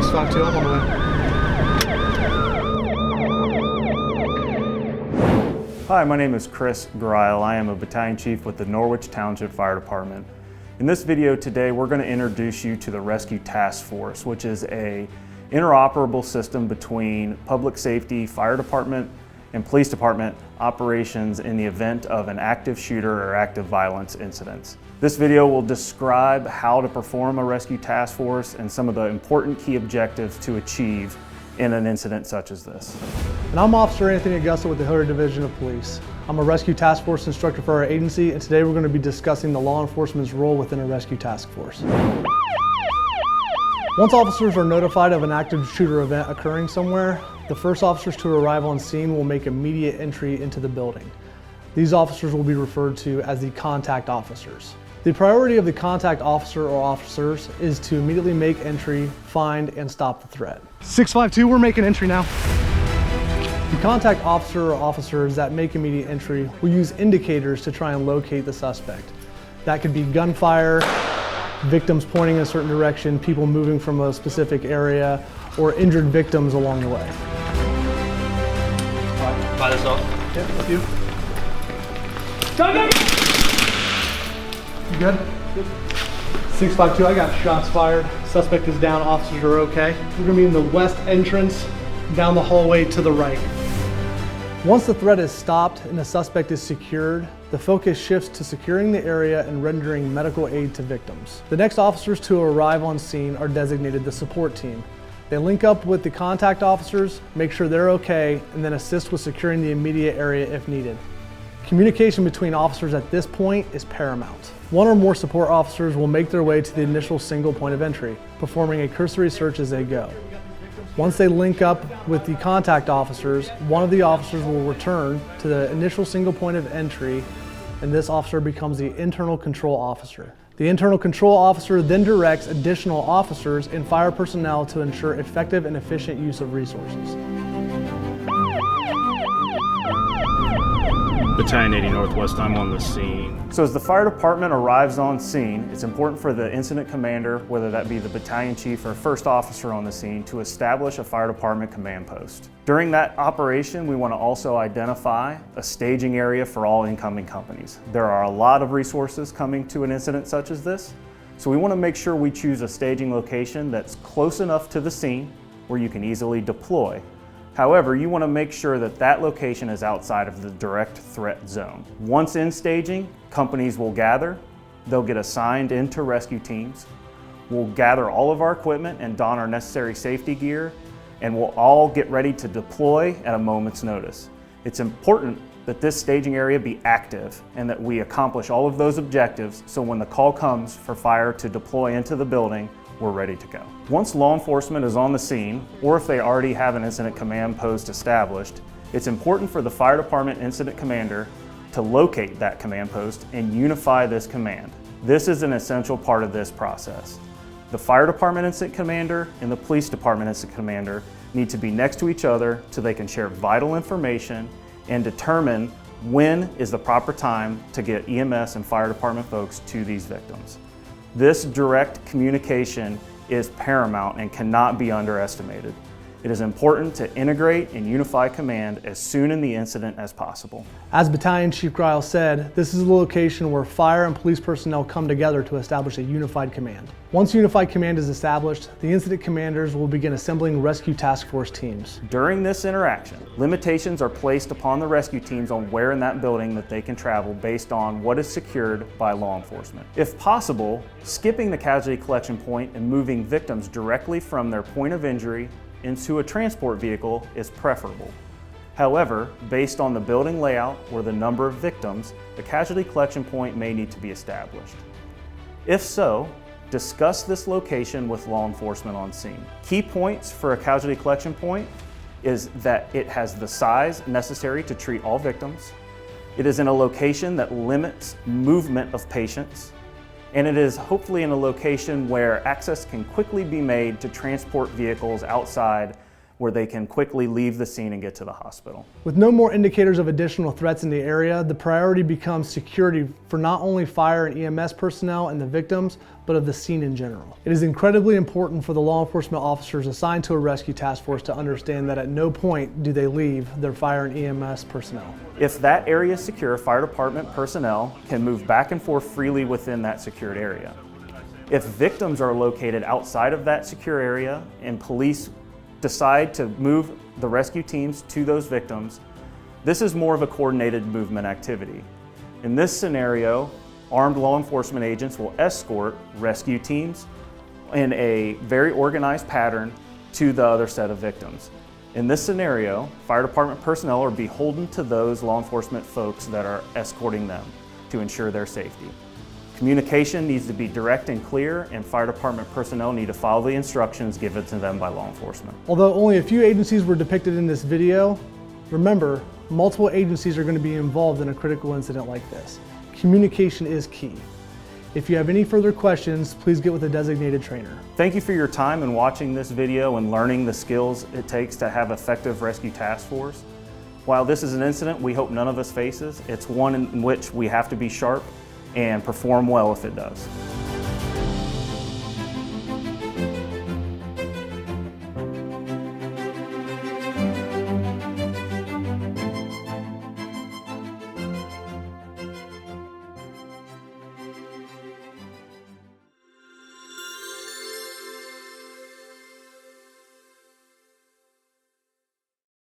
652, I'm on the way. Hi, my name is Chris Greil. I am a battalion chief with the Norwich Township Fire Department. In this video today, we're going to introduce you to the Rescue Task Force, which is an interoperable system between public safety, fire department, and police department operations in the event of an active shooter or active violence incidents. This video will describe how to perform a rescue task force and some of the important key objectives to achieve in an incident such as this. And I'm Officer Anthony Augusta with the Hilliard Division of Police. I'm a rescue task force instructor for our agency, and today we're going to be discussing the law enforcement's role within a rescue task force. Once officers are notified of an active shooter event occurring somewhere, the first officers to arrive on scene will make immediate entry into the building. These officers will be referred to as the contact officers. The priority of the contact officer or officers is to immediately make entry, find, and stop the threat. 652, we're making entry now. The contact officer or officers that make immediate entry will use indicators to try and locate the suspect. That could be gunfire, victims pointing in a certain direction, people moving from a specific area, or injured victims along the way. By this off? Yeah, with you. Go, go! You good? Good. 652, I got shots fired. Suspect is down, officers are okay. We're gonna be in the west entrance, down the hallway to the right. Once the threat is stopped and the suspect is secured, the focus shifts to securing the area and rendering medical aid to victims. The next officers to arrive on scene are designated the support team. They link up with the contact officers, make sure they're okay, and then assist with securing the immediate area if needed. Communication between officers at this point is paramount. One or more support officers will make their way to the initial single point of entry, performing a cursory search as they go. Once they link up with the contact officers, one of the officers will return to the initial single point of entry, and this officer becomes the internal control officer. The internal control officer then directs additional officers and fire personnel to ensure effective and efficient use of resources. Battalion 80 Northwest, I'm on the scene. So as the fire department arrives on scene, it's important for the incident commander, whether that be the battalion chief or first officer on the scene, to establish a fire department command post. During that operation, we want to also identify a staging area for all incoming companies. There are a lot of resources coming to an incident such as this, so we want to make sure we choose a staging location that's close enough to the scene where you can easily deploy. However, you want to make sure that that location is outside of the direct threat zone. Once in staging, companies will gather, they'll get assigned into rescue teams, we'll gather all of our equipment and don our necessary safety gear, and we'll all get ready to deploy at a moment's notice. It's important that this staging area be active and that we accomplish all of those objectives so when the call comes for fire to deploy into the building, we're ready to go. Once law enforcement is on the scene, or if they already have an incident command post established, it's important for the fire department incident commander to locate that command post and unify this command. This is an essential part of this process. The fire department incident commander and the police department incident commander need to be next to each other so they can share vital information and determine when is the proper time to get EMS and fire department folks to these victims. This direct communication is paramount and cannot be underestimated. It is important to integrate and unify command as soon in the incident as possible. As Battalion Chief Greil said, this is the location where fire and police personnel come together to establish a unified command. Once unified command is established, the incident commanders will begin assembling rescue task force teams. During this interaction, limitations are placed upon the rescue teams on where in that building that they can travel based on what is secured by law enforcement. If possible, skipping the casualty collection point and moving victims directly from their point of injury into a transport vehicle is preferable. However, based on the building layout or the number of victims, the casualty collection point may need to be established. If so, discuss this location with law enforcement on scene. Key points for a casualty collection point is that it has the size necessary to treat all victims, it is in a location that limits movement of patients, and it is hopefully in a location where access can quickly be made to transport vehicles outside where they can quickly leave the scene and get to the hospital. With no more indicators of additional threats in the area, the priority becomes security for not only fire and EMS personnel and the victims, but of the scene in general. It is incredibly important for the law enforcement officers assigned to a rescue task force to understand that at no point do they leave their fire and EMS personnel. If that area is secure, fire department personnel can move back and forth freely within that secured area. If victims are located outside of that secure area and police decide to move the rescue teams to those victims, this is more of a coordinated movement activity. In this scenario, armed law enforcement agents will escort rescue teams in a very organized pattern to the other set of victims. In this scenario, fire department personnel are beholden to those law enforcement folks that are escorting them to ensure their safety. Communication needs to be direct and clear, and fire department personnel need to follow the instructions given to them by law enforcement. Although only a few agencies were depicted in this video, remember, multiple agencies are going to be involved in a critical incident like this. Communication is key. If you have any further questions, please get with a designated trainer. Thank you for your time in watching this video and learning the skills it takes to have effective rescue task force. While this is an incident we hope none of us faces, it's one in which we have to be sharp and perform well if it does.